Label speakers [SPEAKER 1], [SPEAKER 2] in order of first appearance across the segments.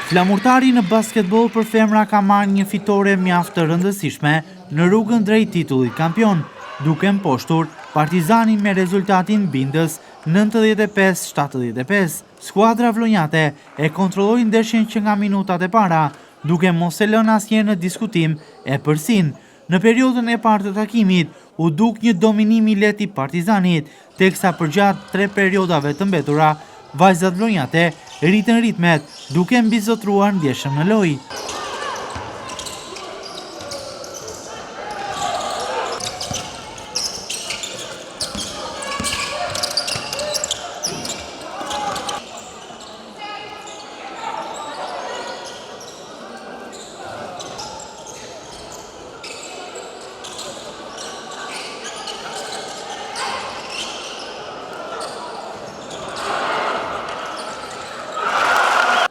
[SPEAKER 1] Flamurtari në basketbol për femra ka marrë një fitore mjaft të rëndësishme në rrugën drejt titullit kampion, duke mposhtur Partizanin me rezultatin bindës 95-75. Skuadra vlonjate e kontrolloi ndeshjen që nga minutat e para, duke mos e lënë asnjëherë në diskutim e përsin. Në periudhën e parë të takimit, u duk një dominim i lehtë i Partizanit, teksa përgjatë 3 periudhave të mbetura, vajzat vlonjate rritën ritmet, duke mbizotruar ndeshjen në lojë.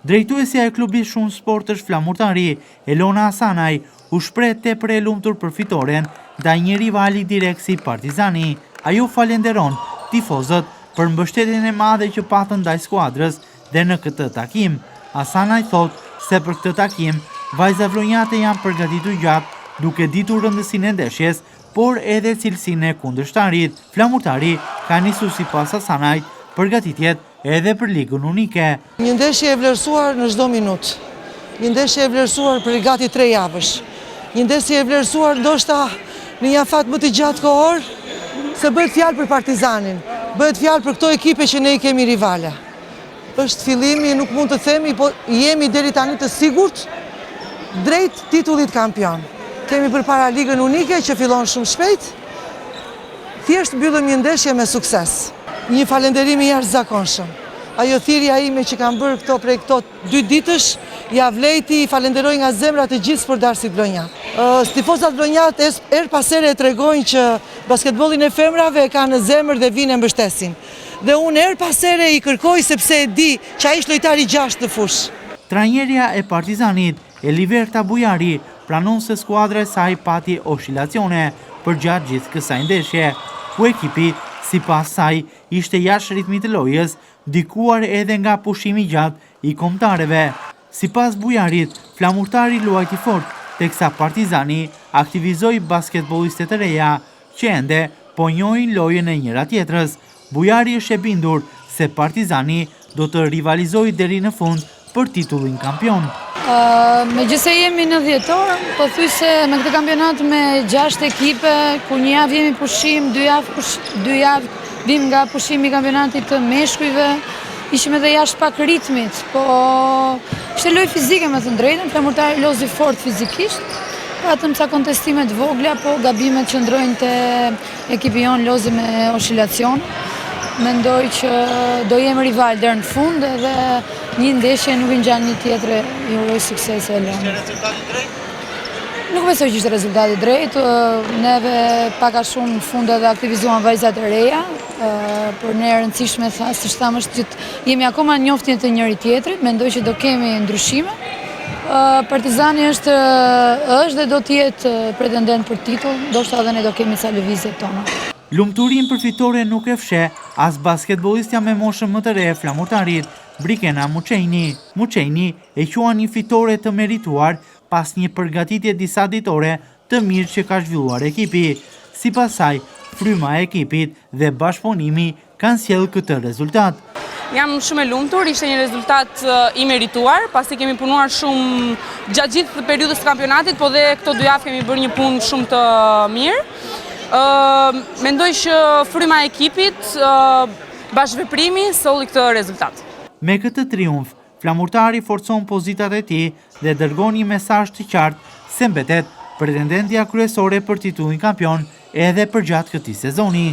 [SPEAKER 1] Drejtuesja e klubit Shumë Sportësh Flamurtari, Elona Hasanaj, u shpreh tepër e lumtur për fitoren ndaj një rivali direkt si Partizani. Ajo falenderon tifozët për mbështetjen e madhe që patën ndaj skuadrës dhe në këtë takim. Hasanaj thot se për këtë takim vajzat vlonjate janë përgatitur gjatë, duke ditur rëndësinë e ndeshjes, por edhe cilësinë e kundërshtarit. Flamurtari ka nisur sipas Hasanaj përgatitjet edhe për ligën unike.
[SPEAKER 2] Një ndeshje e vlerësuar në çdo minutë. Një ndeshje e vlerësuar për gati 3 javësh. Një ndeshje e vlerësuar ndoshta në një afat më të gjatë kohor, se bëhet fjalë për Partizanin, bëhet fjalë për këto ekipe që ne i kemi rivale. Është fillimi, nuk mund të themi, po jemi deri tani të sigurt drejt titullit kampion. Kemi përpara ligën unike që fillon shumë shpejt. Thjesht mbyllëm një ndeshje me sukses. Një falenderim i jashtëzakonshëm. Ajo thirrja ime që kam bërë këto prej këto 2 ditësh, ja vlejti, i falenderoj nga zemra të gjithë sportdarësit vlonjat. Tifozat vlonjat her pas here tregojnë që basketbollin e femrave e kanë në zemër dhe vinë e mbështesin. Dhe unë her pas here i kërkoj sepse e di që ai është lojtari 6 në fushë.
[SPEAKER 1] Trajnerja e Partizanit, Eliverta Bujari, pranon se skuadra e saj pati oscilacione përgjatë gjithë kësaj ndeshje, ku ekipi sipas saj ishte jashtë ritmit të lojës, dikuar edhe nga pushimi gjatë i kombëtarëve. Sipas Bujarit, Flamurtari luajti fort, teksa Partizani aktivizoi basketbolliste të reja, që ende po njohin lojën e njëra tjetrës. Bujari është e bindur se Partizani do të rivalizojë deri në fund për titullin kampion.
[SPEAKER 3] Megjithëse jemi në dhjetor, pothuajse me këtë kampionat me 6 ekipe, ku një javë jemi pushim, 2 javë vim nga pushimi i kampionatit të meshkujve, ishim edhe jashtë pak ritmit, po ishte lojë fizike me të drejtën, Flamurtari lozi fort fizikisht, patëm ca kontestime të vogla, po gabimet që ndrojnë te ekipi jon lozi me oscilacion. Mendoj që do jemi rival deri në fund edhe një ndeshje nuk i ngjan një tjetër, i uroj sukses e lënë. Nuk besoj që ishte rezultati drejt, neve pak a shumë në fund edhe aktivizuan vajzat e reja, por ne e rëndësishme siç tham është që jemi akoma në njoftjen të njëri tjetrit, mendoj që do kemi ndryshime. Partizani është dhe do të jetë pretendent për titull, ndoshta edhe ne do kemi ca lëvizjet tona.
[SPEAKER 1] Lumturin për fitore nuk e fsheh as basketbollistja me moshën më të re e Flamurtarit, Brikena Muçejni. Muçejni e quan një fitore të merituar pas një përgatitje disa ditore të mirë që ka zhvilluar ekipi. Sipas saj, fryma e ekipit dhe bashkëpunimi kanë sjellë këtë rezultat.
[SPEAKER 4] Jam shumë e lumtur, ishte një rezultat i merituar, pasi kemi punuar shumë gjatë gjithë periudhës të kampionatit, po dhe këto 2 javë kemi bërë një punë shumë të mirë. Mendoj që fryma e ekipit, bashkëveprimi solli këtë rezultat.
[SPEAKER 1] Me këtë triumf, Flamurtari forcon pozitat e tij dhe dërgon një mesazh të qartë se mbetet pretendentja kryesore për titullin kampion edhe përgjatë këtij sezoni.